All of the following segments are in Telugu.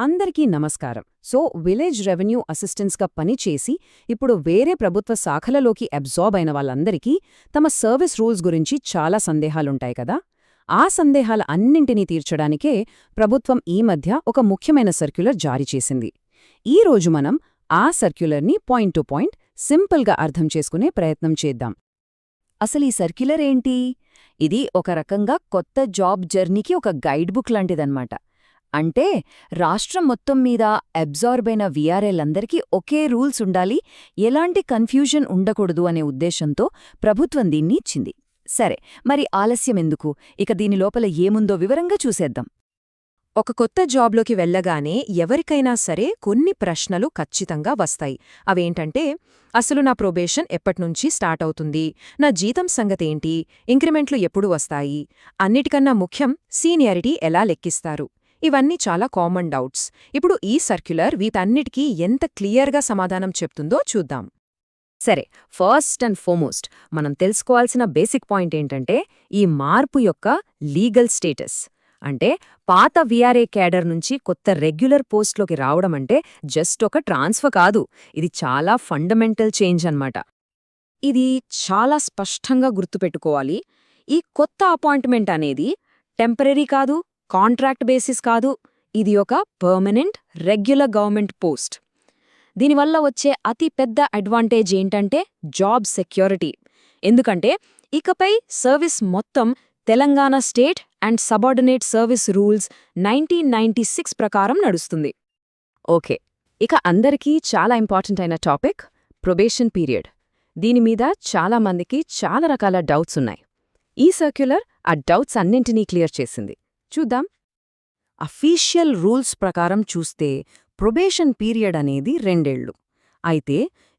అందరికీ నమస్కారం. విలేజ్ రెవెన్యూ అసిస్టెంట్స్గా పనిచేసి ఇప్పుడు వేరే ప్రభుత్వ శాఖలలోకి అబ్జార్బ్ అయిన వాళ్ళందరికీ తమ సర్వీస్ రూల్స్ గురించి చాలా సందేహాలుంటాయి కదా. ఆ సందేహాల అన్నింటినీ తీర్చడానికే ప్రభుత్వం ఈ మధ్య ఒక ముఖ్యమైన సర్క్యులర్ జారీ చేసింది. ఈ రోజు మనం ఆ సర్క్యులర్ని పాయింట్ టు పాయింట్ సింపుల్గా అర్థం చేసుకునే ప్రయత్నం చేద్దాం. అసలు ఈ సర్క్యులర్ ఏంటి? ఇది ఒక రకంగా కొత్త జాబ్ జర్నీకి ఒక గైడ్ బుక్ లాంటిదన్నమాట. అంటే రాష్ట్రం మొత్తం మీద అబ్జార్బ్ అయిన వీఆర్ఏలందరికీ ఒకే రూల్స్ ఉండాలి, ఎలాంటి కన్ఫ్యూజన్ ఉండకూడదు అనే ఉద్దేశంతో ప్రభుత్వం దీన్ని ఇచ్చింది. సరే, మరి ఆలస్యమెందుకు, ఇక దీని లోపల ఏముందో వివరంగా చూసేద్దాం. ఒక కొత్త జాబ్లోకి వెళ్లగానే ఎవరికైనా సరే కొన్ని ప్రశ్నలు ఖచ్చితంగా వస్తాయి. అవేంటంటే, అసలు నా ప్రొబేషన్ ఎప్పట్నుంచి స్టార్ట్ అవుతుంది, నా జీతం సంగతేంటి, ఇంక్రిమెంట్లు ఎప్పుడు వస్తాయి, అన్నిటికన్నా ముఖ్యం సీనియారిటీ ఎలా లెక్కిస్తారు. ఇవన్నీ చాలా కామన్ డౌట్స్. ఇప్పుడు ఈ సర్క్యులర్ వీటన్నిటికీ ఎంత క్లియర్గా సమాధానం చెప్తుందో చూద్దాం. సరే, ఫస్ట్ అండ్ ఫార్మోస్ట్ మనం తెలుసుకోవాల్సిన బేసిక్ పాయింట్ ఏంటంటే ఈ మార్పు యొక్క లీగల్ స్టేటస్. అంటే పాత వీఆర్ఏ క్యాడర్ నుంచి కొత్త రెగ్యులర్ పోస్ట్లోకి రావడం అంటే జస్ట్ ఒక ట్రాన్స్ఫర్ కాదు, ఇది చాలా ఫండమెంటల్ చేంజ్ అన్నమాట. ఇది చాలా స్పష్టంగా గుర్తుపెట్టుకోవాలి. ఈ కొత్త అపాయింట్మెంట్ అనేది టెంపరరీ కాదు, కాంట్రాక్ట్ బేసిస్ కాదు, ఇది ఒక పర్మనెంట్ రెగ్యులర్ గవర్నమెంట్ పోస్ట్. దీనివల్ల వచ్చే అతి పెద్ద అడ్వాంటేజ్ ఏంటంటే జాబ్ సెక్యూరిటీ. ఎందుకంటే ఇకపై సర్వీస్ మొత్తం Telangana state and subordinate service rules 1996 ప్రకారం నడుస్తుంది. ఓకే, ఇక అందరికీ చాలా ఇంపార్టెంట్ అయిన టాపిక్ ప్రొబేషన్ పీరియడ్. దీనిమీద చాలామందికి చాలా రకాల డౌట్స్ ఉన్నాయి. ఈ సర్క్యులర్ ఆ డౌట్స్ అన్నింటినీ క్లియర్ చేసింది. చూద్దాం. అఫీషియల్ రూల్స్ ప్రకారం చూస్తే ప్రొబేషన్ పీరియడ్ అనేది 2 ఏళ్లు. అయితే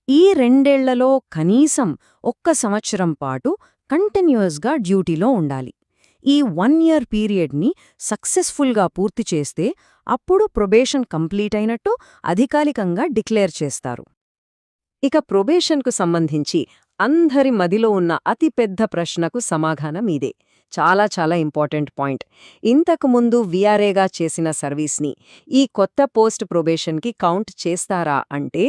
ఈ 2 ఏళ్లలో కనీసం 1 సంవత్సరం పాటు కంటిన్యూయస్గా డ్యూటీలో ఉండాలి. ఈ 1 ఇయర్ పీరియడ్ని సక్సెస్ఫుల్గా పూర్తి చేస్తే అప్పుడు ప్రొబేషన్ కంప్లీట్ అయినట్టు అధికారికంగా డిక్లేర్ చేస్తారు. ఇక ప్రొబేషన్కు సంబంధించి అందరి మదిలో ఉన్న అతిపెద్ద ప్రశ్నకు సమాధానం ఇదే. చాలా చాలా ఇంపార్టెంట్ పాయింట్. ఇంతకుముందు వీఆర్ఏగా చేసిన సర్వీస్ని ఈ కొత్త పోస్ట్ ప్రొబేషన్కి కౌంట్ చేస్తారా అంటే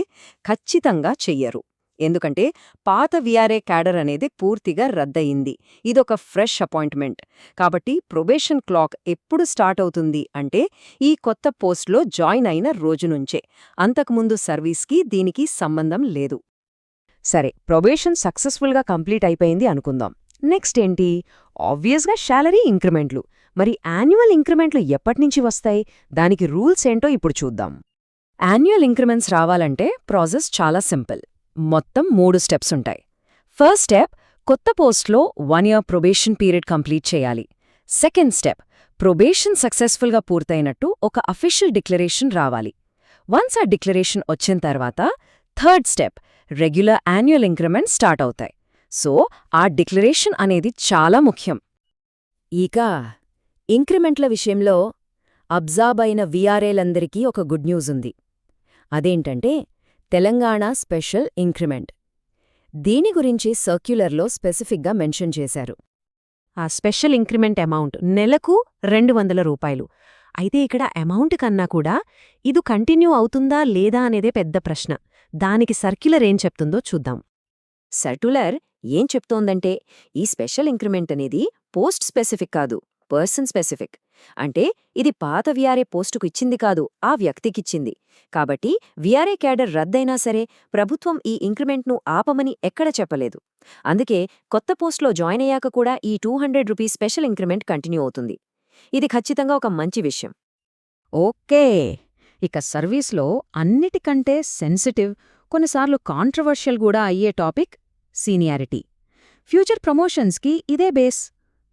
ఖచ్చితంగా చెయ్యరు. ఎందుకంటే పాత వీఆర్ఏ క్యాడర్ అనేది పూర్తిగా రద్దయింది. ఇదొక ఫ్రెష్ అపాయింట్మెంట్. కాబట్టి ప్రొబేషన్ క్లాక్ ఎప్పుడు స్టార్ట్ అవుతుంది అంటే ఈ కొత్త పోస్ట్లో జాయిన్ అయిన రోజు నుంచే. అంతకుముందు సర్వీస్కి దీనికి సంబంధం లేదు. సరే, ప్రొబేషన్ సక్సెస్ఫుల్గా కంప్లీట్ అయిపోయింది అనుకుందాం. నెక్స్ట్ ఏంటి? ఆబ్వియస్గా శాలరీ ఇంక్రిమెంట్లు. మరి యాన్యువల్ ఇంక్రిమెంట్లు ఎప్పటినుంచి వస్తాయి? దానికి రూల్స్ ఏంటో ఇప్పుడు చూద్దాం. యాన్యువల్ ఇంక్రిమెంట్స్ రావాలంటే ప్రాసెస్ చాలా సింపుల్. మొత్తం 3 స్టెప్స్ ఉంటాయి. ఫస్ట్ స్టెప్, కొత్త పోస్ట్లో 1 ఇయర్ ప్రొబేషన్ పీరియడ్ కంప్లీట్ చేయాలి. సెకండ్ స్టెప్, ప్రొబేషన్ సక్సెస్ఫుల్గా పూర్తయినట్టు ఒక అఫీషియల్ డిక్లరేషన్ రావాలి. వన్స్ ఆ డిక్లరేషన్ వచ్చిన తర్వాత third step, regular annual increment start అవుతాయి. సో ఆ డిక్లరేషన్ అనేది చాలా ముఖ్యం. ఇక ఇంక్రిమెంట్ల విషయంలో అబ్జార్బ్ అయిన వీఆర్ఏలందరికీ ఒక గుడ్ న్యూస్ ఉంది. అదేంటంటే తెలంగాణ స్పెషల్ ఇంక్రిమెంట్. దీని గురించి సర్క్యులర్లో స్పెసిఫిక్గా మెన్షన్ చేశారు. ఆ స్పెషల్ ఇంక్రిమెంట్ అమౌంట్ నెలకు 200 రూపాయలు. అయితే ఇక్కడ అమౌంట్ కన్నా కూడా ఇది కంటిన్యూ అవుతుందా లేదా అనేదే పెద్ద ప్రశ్న. దానికి సర్క్యులర్ ఏం చెప్తుందో చూద్దాం. సర్క్యులర్ ఏం చెప్తోందంటే ఈ స్పెషల్ ఇంక్రిమెంట్ అనేది పోస్ట్ స్పెసిఫిక్ కాదు, పర్సన్ స్పెసిఫిక్. అంటే ఇది పాత వీఆర్ఏ పోస్టుకు ఇచ్చింది కాదు, ఆ వ్యక్తికిచ్చింది. కాబట్టి వీఆర్ఏ క్యాడర్ రద్దయినా సరే ప్రభుత్వం ఈ ఇంక్రిమెంట్ను ఆపమని ఎక్కడ చెప్పలేదు. అందుకే కొత్త పోస్ట్లో జాయిన్ అయ్యాక కూడా ఈ 200 రూపీస్ స్పెషల్ ఇంక్రిమెంట్ కంటిన్యూ అవుతుంది. ఇది ఖచ్చితంగా ఒక మంచి విషయం. ఓకే, ఇక సర్వీస్లో అన్నిటికంటే సెన్సిటివ్, కొన్నిసార్లు కాంట్రవర్షియల్ కూడా అయ్యే టాపిక్ సీనియారిటీ. ఫ్యూచర్ ప్రమోషన్స్కి ఇదే బేస్.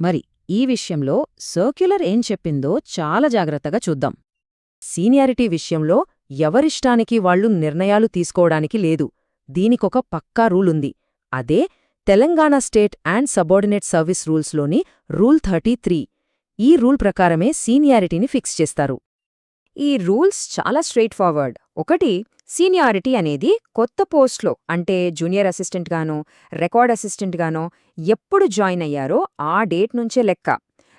మరి ఈ విషయంలో సర్క్యులర్ ఏం చెప్పిందో చాలా జాగ్రత్తగా చూద్దాం. సీనియారిటీ విషయంలో ఎవరిష్టానికి వాళ్లు నిర్ణయాలు తీసుకోవడానికి లేదు. దీనికొక పక్కా రూల్ ఉంది. అదే Telangana state and subordinate service రూల్స్లోని రూల్ 33. ఈ రూల్ ప్రకారమే సీనియారిటీని ఫిక్స్ చేస్తారు. ఈ రూల్స్ చాలా స్ట్రెయిట్ ఫార్వర్డ్. ఒకటి, సీనియారిటీ అనేది కొత్త పోస్ట్లో అంటే జూనియర్ అసిస్టెంట్గానో రికార్డ్ అసిస్టెంట్గానో ఎప్పుడు జాయిన్ అయ్యారో ఆ డేట్ నుంచే లెక్క.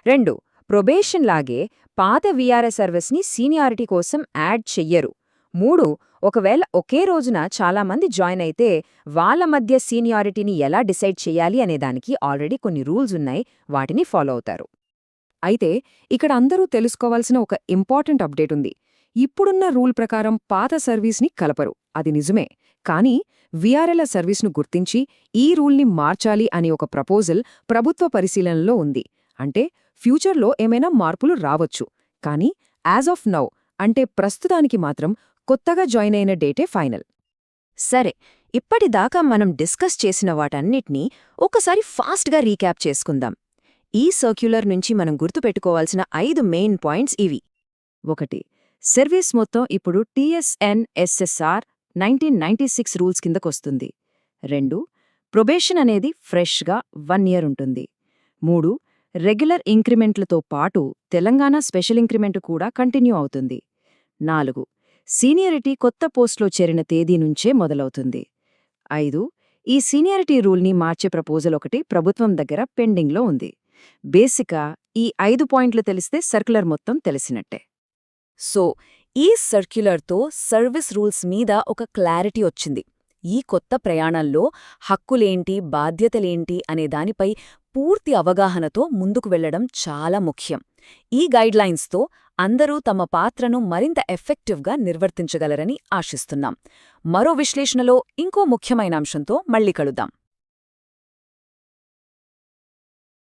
2, ప్రొబేషన్ లాగే పాత వీఆర్ఏ సర్వీస్ని సీనియారిటీ కోసం యాడ్ చెయ్యరు. 3 ఒకవేళ ఒకే రోజున చాలామంది జాయిన్ అయితే వాళ్ళ మధ్య సీనియారిటీని ఎలా డిసైడ్ చెయ్యాలి అనేదానికి ఆల్రెడీ కొన్ని రూల్స్ ఉన్నాయి, వాటిని ఫాలో అవుతారు. అయితే ఇక్కడ అందరూ తెలుసుకోవాల్సిన ఒక ఇంపార్టెంట్ అప్డేట్ ఉంది. ఇప్పుడున్న రూల్ ప్రకారం పాత సర్వీస్ని కలపరు, అది నిజమే. కానీ వీఆర్ఏల సర్వీస్ను గుర్తించి ఈ రూల్ని మార్చాలి అనే ఒక ప్రపోజల్ ప్రభుత్వ పరిశీలనలో ఉంది. అంటే ఫ్యూచర్లో ఏమైనా మార్పులు రావచ్చు, కానీ యాజ్ ఆఫ్ నౌ అంటే ప్రస్తుతానికి మాత్రం కొత్తగా జాయిన్ అయిన డేటే ఫైనల్. సరే, ఇప్పటిదాకా మనం డిస్కస్ చేసిన వాటన్నిటినీ ఒకసారి ఫాస్ట్గా రీక్యాప్ చేసుకుందాం. ఈ సర్క్యులర్ నుంచి మనం గుర్తుపెట్టుకోవాల్సిన 5 మెయిన్ పాయింట్స్ ఇవి. 1 సర్వీస్ మొత్తం ఇప్పుడు TSN-SSR 1996 రూల్స్ కిందకొస్తుంది. 2 ప్రొబేషన్ అనేది ఫ్రెష్గా 1 ఇయర్ ఉంటుంది. 3 రెగ్యులర్ ఇంక్రిమెంట్లతో పాటు తెలంగాణ స్పెషల్ ఇంక్రిమెంట్ కూడా కంటిన్యూ అవుతుంది. 4 సీనియరిటీ కొత్త పోస్ట్లో చేరిన తేదీ నుంచే మొదలవుతుంది. 5 ఈ సీనియారిటీ రూల్ని మార్చే ప్రపోజల్ ఒకటి ప్రభుత్వం దగ్గర పెండింగ్లో ఉంది. బేసిక్గా ఈ 5 పాయింట్లు తెలిస్తే సర్క్యులర్ మొత్తం తెలిసినట్టే. సో ఈ సర్క్యులర్తో సర్వీస్ రూల్స్ మీద ఒక క్లారిటీ వచ్చింది. ఈ కొత్త ప్రయాణంలో హక్కులేంటి, బాధ్యతలేంటి అనే దానిపై పూర్తి అవగాహనతో ముందుకు వెళ్లడం చాలా ముఖ్యం. ఈ గైడ్లైన్స్తో అందరూ తమ పాత్రను మరింత ఎఫెక్టివ్గా నిర్వర్తించగలరని ఆశిస్తున్నాం. మరో విశ్లేషణలో ఇంకో ముఖ్యమైన అంశంతో మళ్ళీ కలుద్దాం.